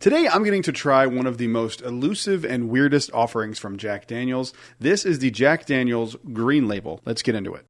Today I'm getting to try one of the most elusive and weirdest offerings from Jack Daniel's. This is the Jack Daniel's Green Label. Let's get into it.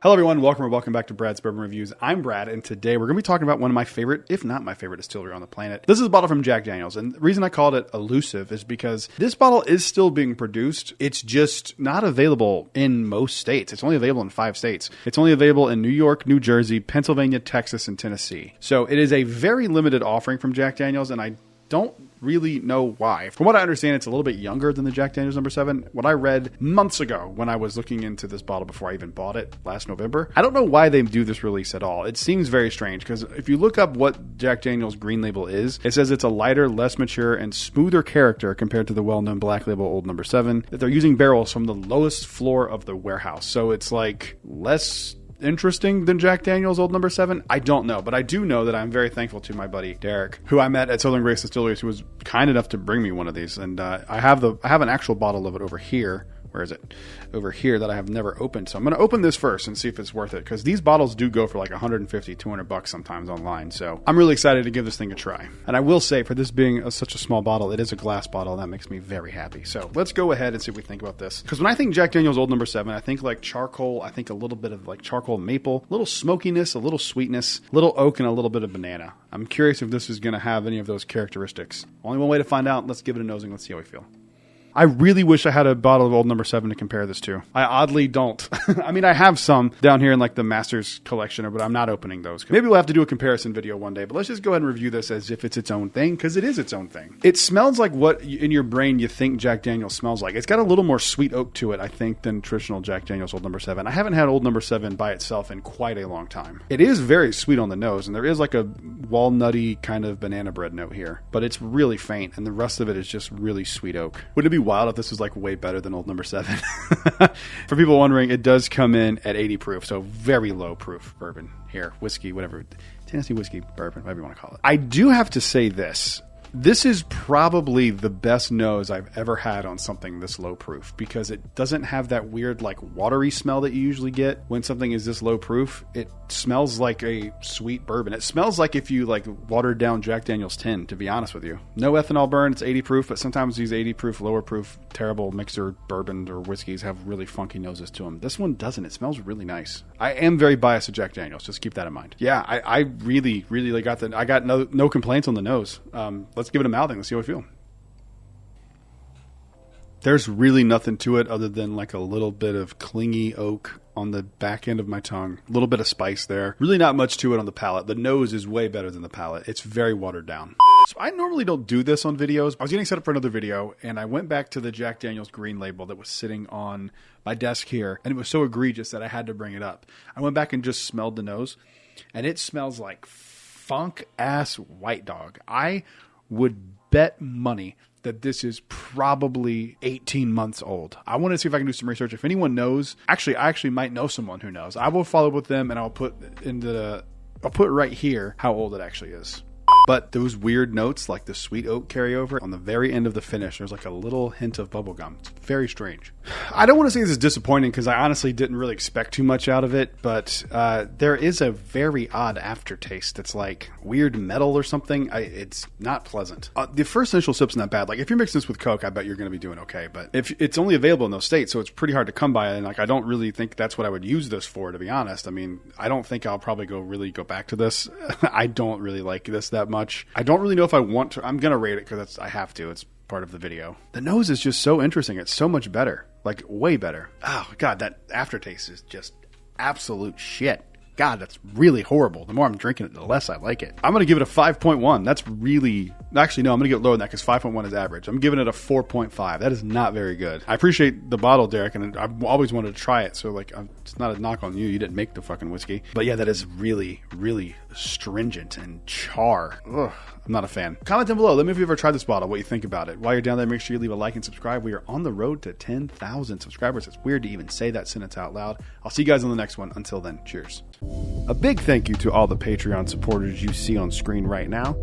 Hello everyone, welcome back to Brad's Bourbon Reviews. I'm Brad, and today we're going to be talking about one of my favorite, if not my favorite distillery on the planet. This is a bottle from Jack Daniel's, and the reason I called it elusive is because this bottle is still being produced. It's just not available in most states. It's only available in 5 states. It's only available in New York, New Jersey, Pennsylvania, Texas, and Tennessee. So it is a very limited offering from Jack Daniel's, and I don't really know why. From what I understand, it's a little bit younger than the Jack Daniel's No. 7. What I read months ago when I was looking into this bottle before I even bought it last November, I don't know why they do this release at all. It seems very strange because if you look up what Jack Daniel's Green Label is, it says it's a lighter, less mature, and smoother character compared to the well-known Black Label Old No. 7, that they're using barrels from the lowest floor of the warehouse. So it's like less interesting than Jack Daniel's Old No. 7? I don't know, but I do know that I'm very thankful to my buddy Derek, who I met at Southern Grace Distilleries, who was kind enough to bring me one of these. And I have an actual bottle of it over here. Where is it? Over here, that I have never opened. So I'm going to open this first and see if it's worth it, because these bottles do go for like $150, $200 sometimes online. So I'm really excited to give this thing a try. And I will say, for this being such a small bottle, it is a glass bottle, and that makes me very happy. So let's go ahead and see what we think about this. Because when I think Jack Daniel's Old No. 7, I think like charcoal. I think a little bit of like charcoal maple, a little smokiness, a little sweetness, a little oak, and a little bit of banana. I'm curious if this is going to have any of those characteristics. Only one way to find out. Let's give it a nosing. Let's see how we feel. I really wish I had a bottle of Old No. 7 to compare this to. I oddly don't. I mean, I have some down here in like the Masters collection, but I'm not opening those. Maybe we'll have to do a comparison video one day, but let's just go ahead and review this as if it's its own thing, because it is its own thing. It smells like what in your brain you think Jack Daniel's smells like. It's got a little more sweet oak to it, I think, than traditional Jack Daniel's Old No. 7. I haven't had Old No. 7 by itself in quite a long time. It is very sweet on the nose, and there is like a walnutty kind of banana bread note here, but it's really faint, and the rest of it is just really sweet oak. Wouldn't it be wild if this was like way better than Old No. 7? For people wondering, it does come in at 80 proof, so very low proof bourbon here. Whiskey, whatever. Tennessee whiskey, bourbon, whatever you want to call it. I do have to say this. This is probably the best nose I've ever had on something this low proof, because it doesn't have that weird like watery smell that you usually get when something is this low proof. It smells like a sweet bourbon. It smells like if you like watered down Jack Daniel's 10, to be honest with you. No ethanol burn, it's 80 proof, but sometimes these 80 proof, lower proof, terrible mixer bourbons or whiskeys have really funky noses to them. This one doesn't. It smells really nice. I am very biased to Jack Daniel's, just keep that in mind. Yeah, I really got I got no complaints on the nose. Let's give it a mouthing. Let's see how we feel. There's really nothing to it other than like a little bit of clingy oak on the back end of my tongue. A little bit of spice there. Really not much to it on the palate. The nose is way better than the palate. It's very watered down. So I normally don't do this on videos. I was getting set up for another video, and I went back to the Jack Daniel's Green Label that was sitting on my desk here, and it was so egregious that I had to bring it up. I went back and just smelled the nose, and it smells like funk-ass White Dog. I would bet money that this is probably 18 months old. I want to see if I can do some research. If anyone knows, I actually might know someone who knows. I will follow up with them, and I'll put right here how old it actually is. But those weird notes, like the sweet oak carryover, on the very end of the finish, there's like a little hint of bubblegum. It's very strange. I don't want to say this is disappointing, because I honestly didn't really expect too much out of it, but there is a very odd aftertaste that's like weird metal or something. It's not pleasant. The first initial sip's not bad. Like if you're mixing this with Coke, I bet you're going to be doing okay. But if it's only available in those states, so it's pretty hard to come by. And like I don't really think that's what I would use this for, to be honest. I mean, I don't think I'll probably go back to this. I don't really like this that much. I don't really know if I want to. I'm going to rate it because I have to. It's part of the video. The nose is just so interesting. It's so much better. Like way better. Oh, God, that aftertaste is just absolute shit. God, that's really horrible. The more I'm drinking it, the less I like it. I'm going to give it a 5.1. That's really... Actually, no, I'm going to get lower than that because 5.1 is average. I'm giving it a 4.5. That is not very good. I appreciate the bottle, Derek, and I've always wanted to try it. So, like, it's not a knock on you. You didn't make the fucking whiskey. But yeah, that is really, really stringent and char. Ugh, I'm not a fan. Comment down below. Let me know if you've ever tried this bottle, what you think about it. While you're down there, make sure you leave a like and subscribe. We are on the road to 10,000 subscribers. It's weird to even say that sentence out loud. I'll see you guys on the next one. Until then, cheers. A big thank you to all the Patreon supporters you see on screen right now.